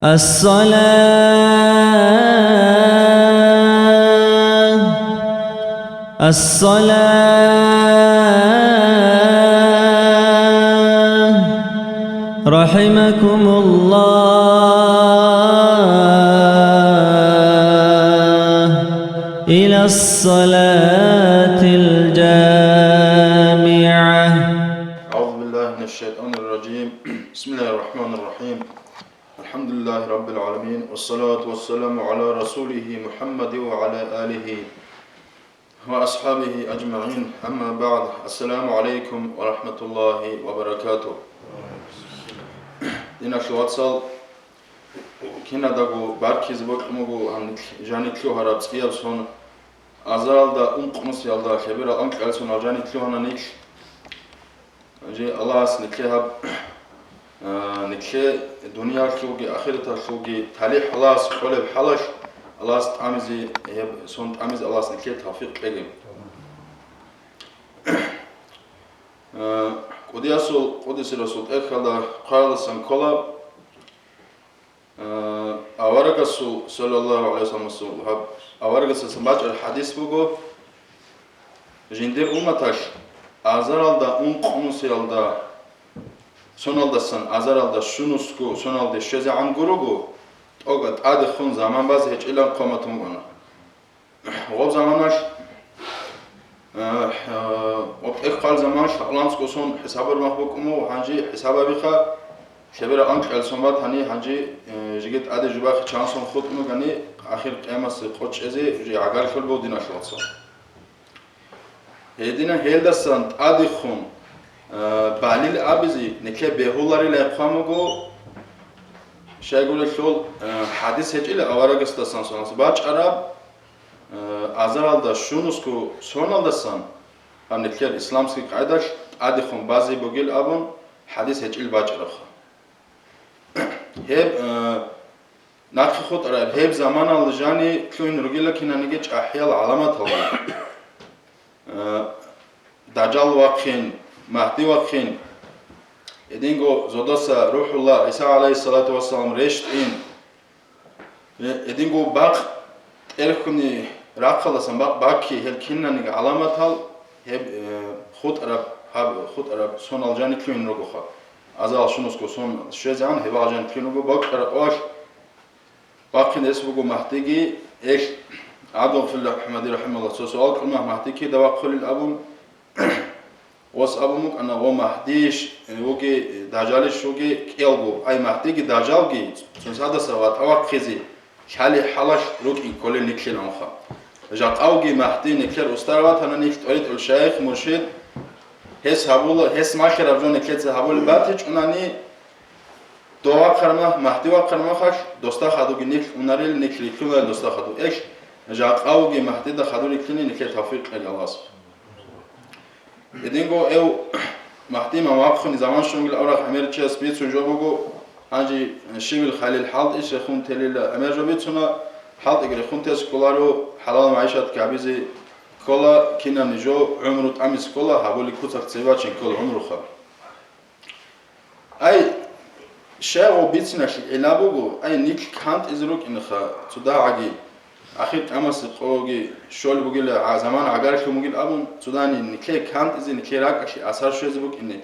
الصلاة رحمكم الله إلى الصلاة الجامعة. أعوذ بالله من الشيطان الرجيم. بسم الله الرحمن الرحيم. الحمد لله رب العالمين والصلاة والسلام على رسوله محمد وعلى آله وأصحابه أجمعين. أما بعد. السلام عليكم ورحمة الله وبركاته. دينا شواتسال كنا داغو باركيز بوكموغو هم جانيتلو هراب سكيابسون أزال دا أمقمس يالدا خبيرا أنك ألسون جانيتلو هنا نيك جي الله أس نكليها نكلي دنيا شوقي آخرة شوقي تالي حلاس قلب حلاش الله أس تعمزي هب سون تعمز الله أس نكلي توفيق لهم. قدس رسول أخذ قال سنكلا أورجسو صلى الله عليه وسلم أورجسو سماج الحديث بقو جندر أمتاش أزرالدا قمسيالدا سونالدا سن أزرالدا شنوسكو سونالدا شزع عن جروجو أوقات أدخون زمان باز هيج إلى قامتهم أنا واب زمانش وقت إخال زمانش لانسكو سون حساب المخبوكمو هنجي حساب بيخا شبير أنك السمات هني هنجي جيت أدي جباخ شانسون خطمو غني آخر قيامة سقطش إزي جي عقال كل بودينا شواتسون هيدينا هيلدسان أدخون بعليل أبزي نكلي بهولاري لقامو شايقول شول حديث هيج إلى أوراقستاسان سوناس باج عرب أزرالدا شونوسكو سونالداسان هم نكلي إسلامسكي قاعدش أدخون بازي بوغيل أبون حديث هيج إلى باج عرب هب ناخي خط عرب هب زمان الجاني كلون رجيلا كنا نجيج أحيال علامات الله دجال واقعين مهدي واقعين إدينغو زوداسا روح الله عيسى عليه الصلاة والسلام رشت إن إدينغو باق إلكني راقلاسن باقي هلكينا نيجا علامات هال هب خود عرب سون الجاني كلين روغوخا أزال شنوسكو سون شزعان هب الجاني كلين روغو باق عرب واش باقي نسبوغو مهديجي إيش عبد في الله محمد رحمه الله سؤال كلمة مهديكي دوا قل الأبون وس أبومك أنا ومهديش وجي دجالش وجي كيلبو أي مهديكي دجالجي سنسادا سوات أوق خزي شالي حلاش روك إن كل نكلين أنخا جات أوجي مهدي نكلر أستروات أنا نيكت أريد الشيخ مرشد هس هبول هس ما خرب جون نكلت هبول باتش أناني دوا قرمه مهدي وقرمه خش دوستا خدوجي نكل أناريل نكلي كلنا دوستا خدو إيش جات أوجي مهدي ده خدوري كلني نكلت توفيق الله إدينغو أو مهدي ما واقفني زمان شونغل أوراق أمريكا سبيت سنجوبوغو هنجي شيل خليل حالد إيش رخون تليل أمريكا بيتسونا حالد إجري خون تيس كولارو حلال معيشة كعبيزي كولا كنا نجو عمره تعمس كولا هبولي كوتك تسيباتشين كل عمره خا أي شيء بيتسنا شيء إلابوغو أي نيك كانت إزروك إنخا تدا عجيب أخير أمس قوي شول بقول زمان عقارك مقول أبون سوداني نكلي كانت إذا نكلي راك أشي أثر شو زبوك إني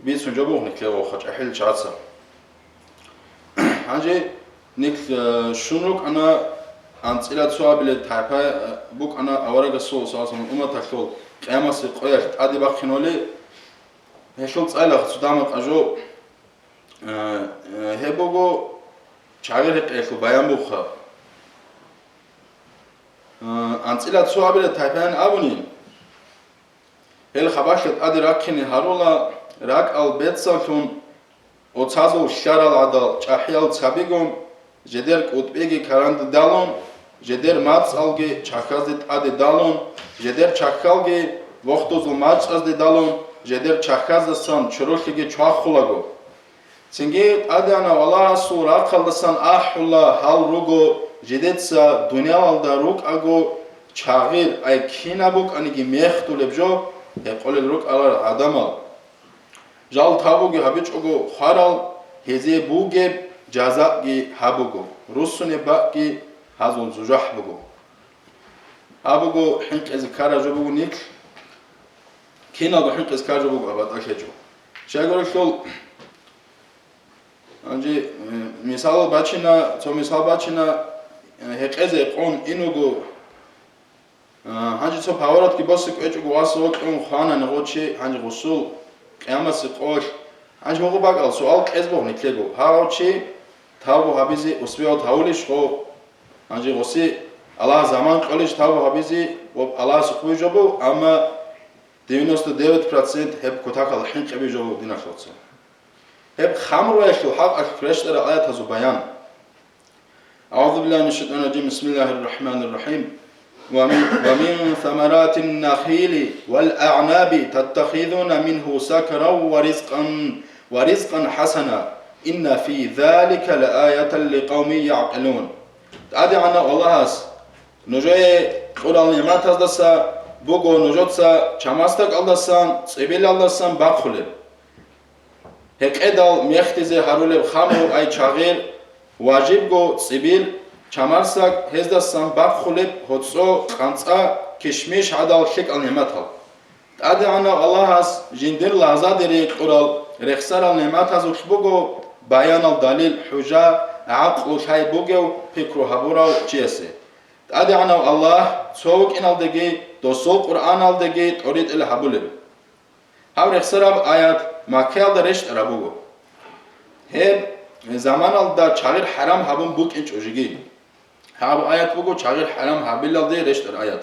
بيت سنجابوه نكلي وخش أحيل شعصا هنجي نك شنوك أنا أنت إلى سؤال بالتعبة بوك أنا أورق الصوص أصلا أمة تشول أمس قوي أدي بخنولي هشول تسأله سودامك أجو هبوغو شعيرك إيش وبيان بوخا أنتيلا تسوابيل تايبان أبونين هل خباشت أدي راكيني هارولا راك البيتسالتون أوتازو شارال عدال شاحيال تسابيغون جدير قطبيغي كاراند دالون جدير ماتسالغي چاكازدت أدي دالون جدير چاكالغي وقتوزو ماتسازدي دالون جدير چاكازدسان چروشيغي چاخولاغو سنجي أدي أنا والله سو راقالدسان أحولا هال روغو جديتسا دنيا والدا روك أجو شاغير أي كينا بوك أنيجي ميختو لبجو يقول الروك على عدمال جال تابوغي هبيج أجو خارال هزي بوغي جازاقي هابوغو روسوني باقي هازون زوجح بوغو هابوغو حنك از كارا جوبوغو نيك كينا حنك از كارا جوبوغو ابات اخيجو شاغور شول انجي مثال باچينا تو مثال باچينا هقزه قون انوغو هانجي تو باورات كي بوس كيچوغو واسو قون خانا نغوچي هانجي غسول قيامس قوش هانجي هوغو باقال سوال قزبو نيكليغو هاوچي تاو هابيزي اسبيو تاوليش خو هانجي غوسي الله زمان قولش تاو هابيزي و الله سخويجوبو اما 99% هب كوتاكال حنقبي جوبو ديناشوتسو هب خمر ويشو حق اكرشتر آيات هزو بيان أعوذ بالله من الشيطان الرجيم بسم الله الرحمن الرحيم ومن ثمرات النخيل والأعناب تتخذون منه سكرا ورزقا حسنا إن في ذلك لآية لقوم يعقلون تعدي عنا الله نجوي قرآن نعمت هزدسا بوغو نجوتسا چماستك اللسان صبيل اللسان باقخلب هك ادال ميختزي هارولب خامو اي چاغير واجب گو صبيل چمارسك هزدسان باقخلب هوتسو قانصا كشميش عدال شك النعمتها تعدي عنا الله جندر لحظة ديري قرآن رخصار النعمت هزو بوغو بيان الدليل حجة عقل شاي بوغو فكرو هبورو چيسي تعدي عنا الله سوق إن الدقي دوسول قرآن الدقي توريد إلى حبولب هاو رخصار آيات ما كيال درشت رابوغو هب زمان الدا چاغير حرام هبون بوك انچ اوجيگي هاو آيات بوغو چاغير حرام هبيل الدي رشت آيات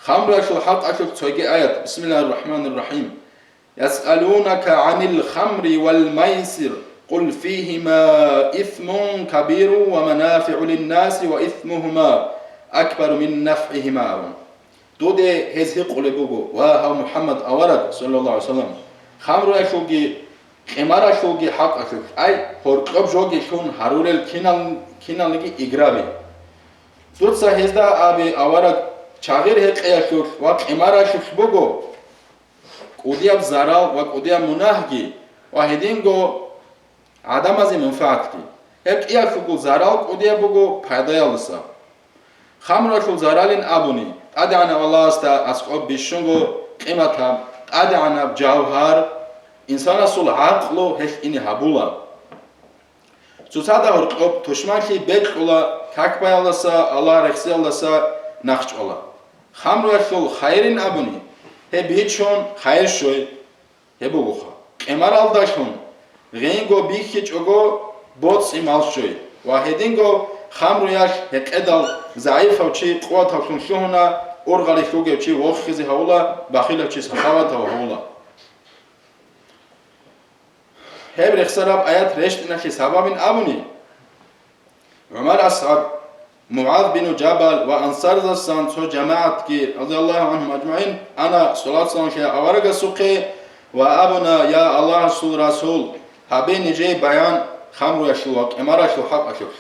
خمر اشو حق اشو تسوغي آيات بسم الله الرحمن الرحيم يسألونك عن الخمر والميسر قل فيهما إثم كبير ومنافع للناس وإثمهما أكبر من نفعهما دودي هزهي قلبوغو وهو محمد أورد صلى الله عليه وسلم خمر اشوغي قمار اشوغي حق اشوغ أي هرقب جوغي شون هارولل كينال نگي إقرابي دودسا هزدا أبي أورد چاغير هقيا اشوغ وقمار اشوغ بوغو قودياب زرال وقودياب مناهگي واحدينگو عدم از منفعتكي هك ايا شوغو زرال قودياب بوغو پايدايالسا خمر اشوغ زرالين ابوني ادعنا والله استا اسقوب بيشونگو قيمتا ادعنا بجوهر انسان اصول عقلو هش اني هابولا سوسادا ورقوب تشمانكي بيقولا كاكبايالسا الله رخصيالسا نخچولا خمر اشوغ خيرين ابوني هبيچون خير شوي هبوغوخا قمار الداشون غينگو بيخيچ اوغو بوتس امال شوي واحدينگو خمر ياش هقدال ضعيف او چي قوت او شونا اورغالي شوگه چي وخزي هولا بخيل چي سخاوت هولا هب رخصراب آيات رشت نشي سبب اموني عمر اصحاب معاذ بن جبل وانصار زسان سو جماعت كي رضي الله عنهم اجمعين انا صلاه سان شي اورغ سوقي وابنا يا الله رسول هبين جي بيان خمر يشلوك امارش حق اشوف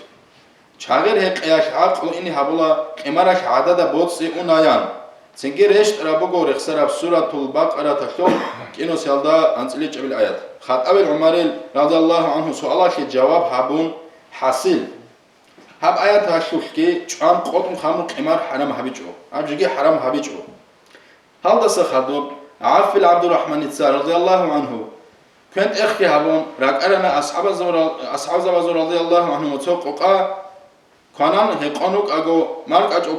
چاغر هق ياش عقل اني هبلا امارش عدد بوتسي اونايان سنگي رشت ربوغو رخصراب سوره البقره تشو كينو سيالدا انصلي چبل ايات خطاب عمر رضي الله عنه سؤال شي جواب هبون حاصل هب آيات هاشوشكي چوان قوتم خمر قمار حرام هبيچو ابجيگي حرام هبيچو هل دس خدوب عافل عبد الرحمن التسار رضي الله عنه كنت اخي هبون راقرنا اصحاب زوار رضي الله عنه وتوققا كانان هقانوك اگو مارك اجو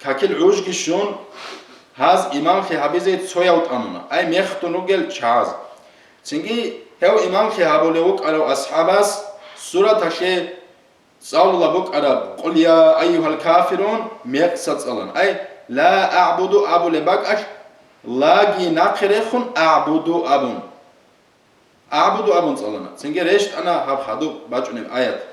كاكل عوجگي شون هاز امام خي حبيزي تسوياوت امونا اي ميختونوگل چاز سنگي هو امام خي هبولوك على اصحاباس سورة شي صلى الله بك عرب قل يا أيها الكافرون ميقصد صلان أي لا أعبد أبو لبك لاجي ناقرخون أعبد أبون أعبد أبون صلان سنجي رشت أنا هب خدو باجوني آيات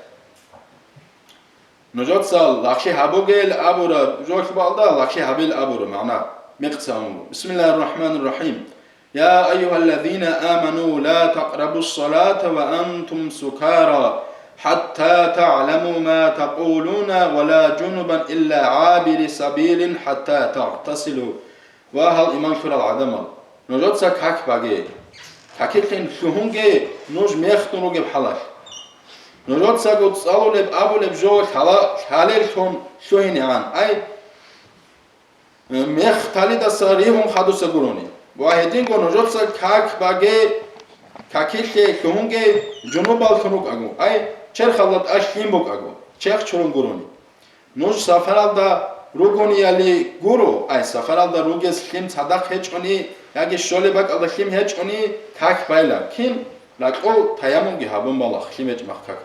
نجات صال لخشي هبوغيل أبورا جوش بالدا لخشي هبيل أبورا معنا مقصام بسم الله الرحمن الرحيم يا أيها الذين آمنوا لا تقربوا الصلاة وأنتم سكارى حتى تعلموا ما تقولون ولا جنبا إلا عابر سبيل حتى تغتسلوا وهل إيمان شر العدم نجات سك حك باقي حكيتين شهونجي نوج ميختونوجي بحلاش როცა გწალულებ აბულებ ჟო ხალერხონ შოინიან აი მეხთალი და სარიჰონ ხადოსა გურონი ვაჰედინ გონო როცა ქაკ ბაგე ქაკიხე ხუნგე ჯონობალ ხნუკაგო აი ჩერხალად აშიმ ბოკაგო ჩერხ ჩორონ გურონი ნოჟ საფარალდა როგონიალი გურო აი საფარალდა როგეს ხიმ ცადახ ჰეჭონი იაგე შოლება ყალდა ხიმ ჰეჭონი ქაკ ბაილა ქიმ ლაკო თაიამონგი ჰაბომბალა ხიმ ეჭმახ ქაკ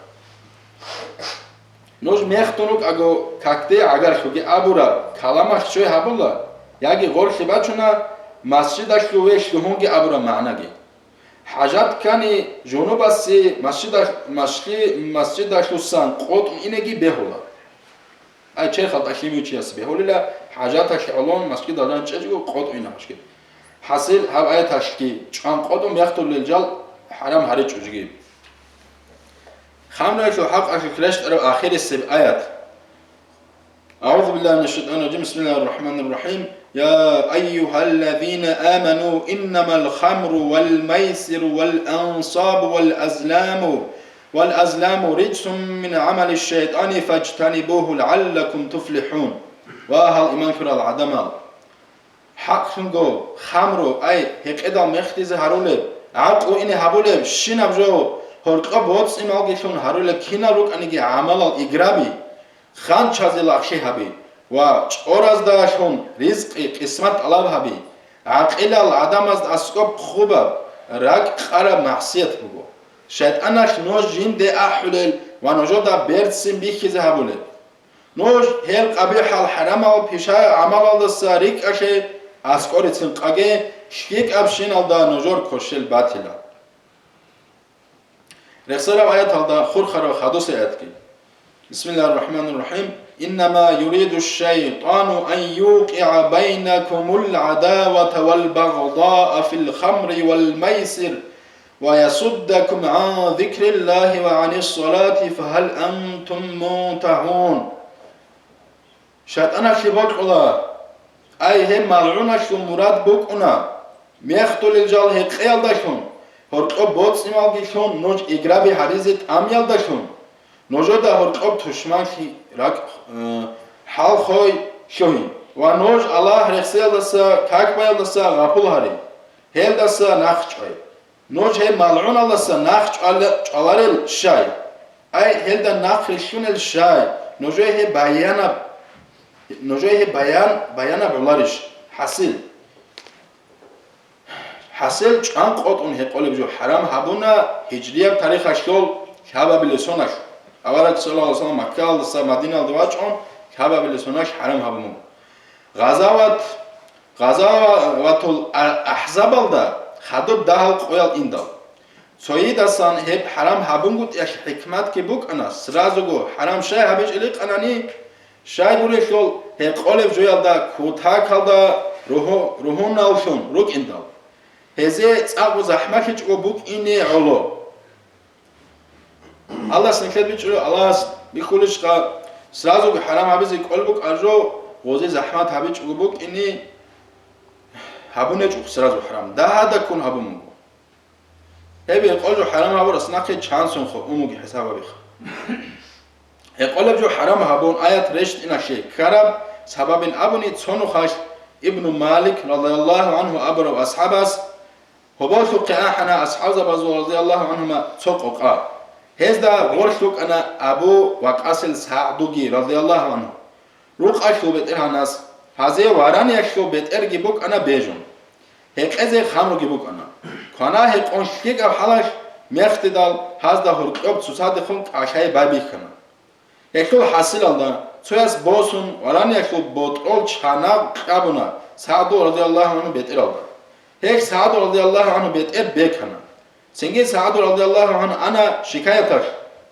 ნოჟ მეხტონუკ აგო ქაკდე აგარ ხუგი აბურა ქალამახ შოი ჰაბულა იაგე გორხი ბაჩუნა მასჯიდაშ ლუეშ ლუհონგი აბურა მაანაგი ჰაჯატ კანი ჟონობასი მასჯიდაშ ლუსან ყოტ ინეგი ბეჰოლა აი ჩერხალტა ხიმიუჩიას ბეჰოლილა ჰაჯატაშ ალონ მასჯიდადან ჭეჯგო ყოტ ინამაშკი ჰასილ ჰავ აეთაშკი ჭან ყოტო მეხტოლელ ჯალ حرام هاري چوجگی خامنه شو حق اش كلاش اخر السب ايات اعوذ بالله من الشيطان الرجيم بسم الله الرحمن الرحيم يا ايها الذين امنوا انما الخمر والميسر والانصاب والازلام رجس من عمل الشيطان فاجتنبوه لعلكم تفلحون وهل ايمان كرا العدم حق خنگو خمر اي هقدا مختيز هارول აკო ინე ჰაბოლებ შინაბჟო ჰორყა ბოც იმალგეშონ ჰაროლე ქინალუკ ანიგი ამალალ იგრაბი ხან ჩაზელახში ჰაბი ვა ჭორას დააშონ რიზყი ყისმათ ალავჰაბი აყილალ ადამას ასკობ ხუბა რაკ ყარა მაჰსიათ ბუგო შეტანაშ ნოჟ ჟინდე აჰულელ ვა ნოჟო და ბერციმ ბიხიზე ჰაბოლე ნოჟ ჰელ ყაბიჰალ ჰარამალ ფიშა ამალალ და სარიკაშე ასკორიცინ ყაგე شيك أبشين على نجور كوشل باتلا. رخصنا آيات على خرخر وخدوس آياتك. بسم الله الرحمن الرحيم. إنما يريد الشيطان أن يوقع بينكم العداوة والبغضاء في الخمر والميسر ويصدكم عن ذكر الله وعن الصلاة فهل أنتم منتهون. شيطان شبك الله. أي هم ملعون شو مراد بكونا. ميختول الجال هقيال داشون هرقب بوتس نمالگيشون نوج إقرابي حريزت أميال داشون نوجو دا هرقب تشمان راك حال خوي شوهين ونوج الله رخصيال دسا كاكبايال دسا غابول هاري هيل دسا ناخچوي نوج هي ملعون دسا ناخچوالارل شاي أي هيل دا ناخرشون الشاي نوجو هي بيانا بولارش حاصل حاصل چان قطون هقولب جو حرام هبونا هجرية تاريخ اشكال كهبا بلسونش أولا صلى الله عليه وسلم مكة لسا مدينة الدواجون كهبا بلسونش حرام هبومون غزاوات الأحزاب الدا خدود دهل قويل إندال سويد أسان هب حرام هبونگوت اش حكمت كي بوك أنا سرازوگو حرام شاي هبش إليق أناني شاي گوله شول هقولب جو يلدا كوتاك الدا روحون نالشون روك إندال هزه تصاغو زحمه چگو بوک اینه علو الله سنکت بیچلو الله بیخولش قا سرازو حرام حبیزی کل بوک ارجو غوزی زحمت حبی چگو بوک اینه هبونه چگو سرازو حرام ده هده کن هبومو هبی قلجو حرام هبور اسناقی چانسون خو اموگی حسابا بیخ قلب جو حرام هبون آیت رشت اینا شی کرب سبب ابونی چونو خاش ابن مالک رضی الله عنه ابر و اصحابس هبالتو قاحنا أصحاب بازو رضي الله عنهما تقوقا هذا غرشلوك أنا أبو وقاسل سعدوغي رضي الله عنه روق أشلو بيتر ناس هذا واراني أشلو بيتر جيبوك أنا بيجون هيك أزي خامرو جيبوك أنا كنا هيك أنشليك أو حلاش ميختدال هذا هرقب تصادقون عشاي بابي كنا هيكلو حاصل الله سويس بوسون واراني أشلو بوترول چانا قابونا سعدو رضي الله عنه بيتر الله هيك سعد رضي الله عنه بيتقر بيكنا سنجي سعد رضي الله عنه أنا شكايتك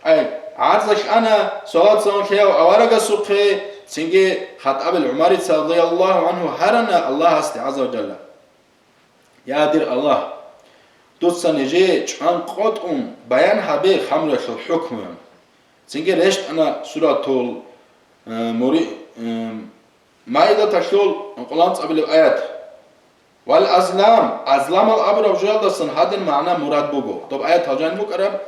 أي عرضك أنا صلاة سنكي وأورق سوقي سنجي خطاب العماري رضي الله عنه هرنا الله عز وجل يا دير الله دوتسا نجي چان قطعون بيان حبي خمرش الحكم سنجي رشت أنا سورة مائدة تشول قلانت قبل الآيات والأزلام الأبر وجال دسن هذا المعنى مراد بوجو طب آية تاجان بوك أرب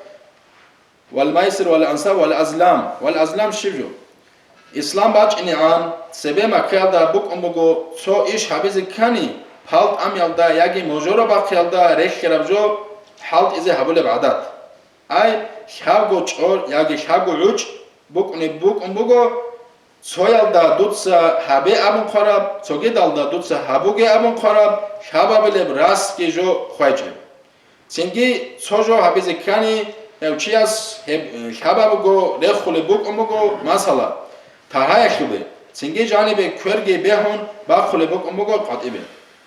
والميسر والأنصاب والأزلام والأزلام شيفجو إسلام باج إني عن سبب ما كيلدا بوك أمبوغو سو إيش حبيز كاني حالت أم يلدا ياجي موجورة باقيلدا ريخ كربجو حالت إذا هبول بعدات أي شابو تشور ياجي شابو عوج بوك إني بوك أمبوغو سو يلدا دوتسا هبي أبون خراب سو جدالدا دوتسا هبوغي أبون خراب شابا بلب راس كيجو خواجب سنجي سوجو حبيز كاني هوچياس شابو ريخولي بوك أمبوغو مثلا تاهاي شوبه سنجي جانبه كورگي بهون باخولي بوك أمبوغو قطعبه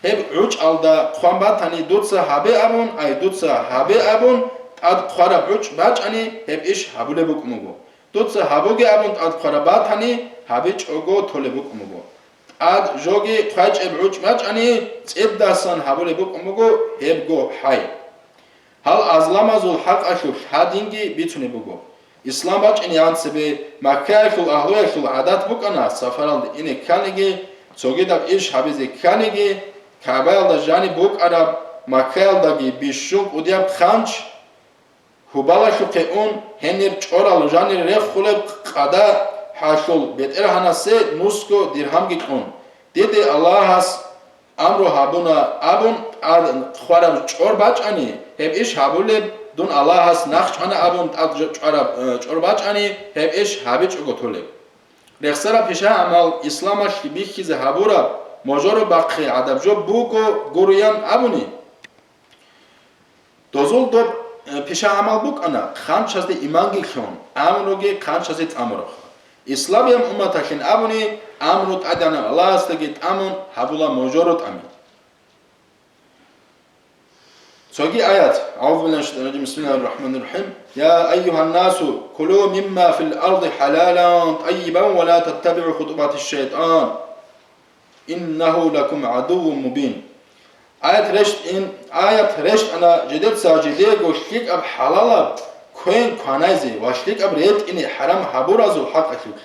هب عوج alda خوانبات تاني دوتسا هبه أبون أي دوتسا هبه أبون تاد خراب عوج باج أني هب إيش هبولي بوك أمبوغو دوتسا هبوغي أبون تاد خرابات تاني هبيج أوغو تولي بوك أمبوغو تاد جوغي خواج اب عوج باج أني تيبداسان هبولي بوك أمبوغو هب غو حي هل أزلامازول حق أشوف حادينجي بيتوني بوغو İslam baç ini ansebe Makka'yul ahlu'yul adat bukana safaraldı ini kanigi sogedak iş habize kanigi Kabe'alda jani buk arab Makka'aldagi bishuk udiyab khanç hubala shuke un henir çoral jani rekhuleb qada hashul beter hanase nusko dirham gikun dedi Allah has amru habuna abun ad khwarab çor baç ani hep iş habuleb دون الله هست نخش آن ابون چورباچ آنی هب ایش هابیچ اوگوتوله رخسرا پیشه عمل اسلامش بیخیز هبورا مجارو باقی عدب جو بوگو گرویان ابونی دوزول دو پیشه عمل بوگ آنا خان چازده ایمانگی کن امروگی خان چازده تامورخ اسلامی هم امتاکین ابونی امروت ادیانا الله هستگید امون هبولا مجارو تامین سوغي آيات أعوذ بالله من الشيطان الرجيم بسم الله الرحمن الرحيم يا أيها الناس كلوا مما في الأرض حلالا طيبا ولا تتبعوا خطوات الشيطان إنه لكم عدو مبين آيات رشت أنا جدت ساجده وشتيك أب حلالا كوين كوانايزي وشتيك أب ريت إني حرام حبورازو حق أشوك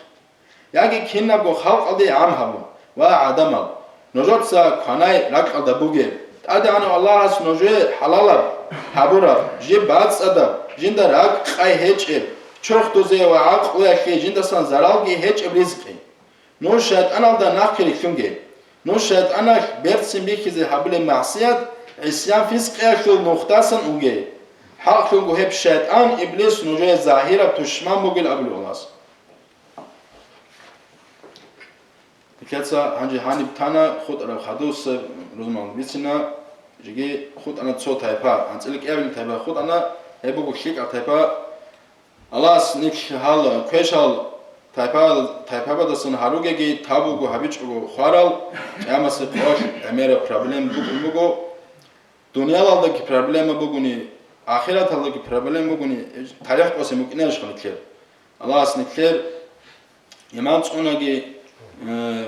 ياكي كينا بو خلق أدي عام حبو وعدم نجات سا كواناي لك أدبوغي أدي أنا الله هس نوجه حلالا حبورا جي بعد صدا جندا راك قاي هيج چرخ دوزه و عقل يخي جندا سان زرالگي هيج رزقي نو شاید أنا دا ناقري كونگي نو شاید أنا برسم بيكيزي حبل معصيات عصيان فسق يخل نختاسن اوگي حق كونگو هب شاید أن إبليس نوجه ظاهرة تشمان بوگل أبل اولاس كاتسا هنجي هاني بتانا خود أنا خدوس روزمان بيتنا جيجي خود أنا تصو تايبا أنتلك أبل تايبا خود أنا هبوغو شيك تايبا الله سنيك هال كويشال تايبا بدسن هاروگي تابوغو هابيچوغو خوارال أمس قوش أمير problem بوغو دنيا لالدaki problem بوغوني آخرت لالدaki problem بوغوني تاريخ قوسي ممكنش خليكير الله سنيكير يمان تصوناگي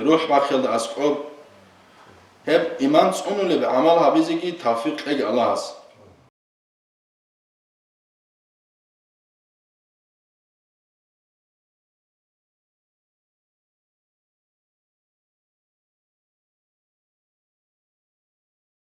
روح باخيل دا اسقوب هب إيمان تصونو لب عمل هابيزيگي توفيق لگي الله هست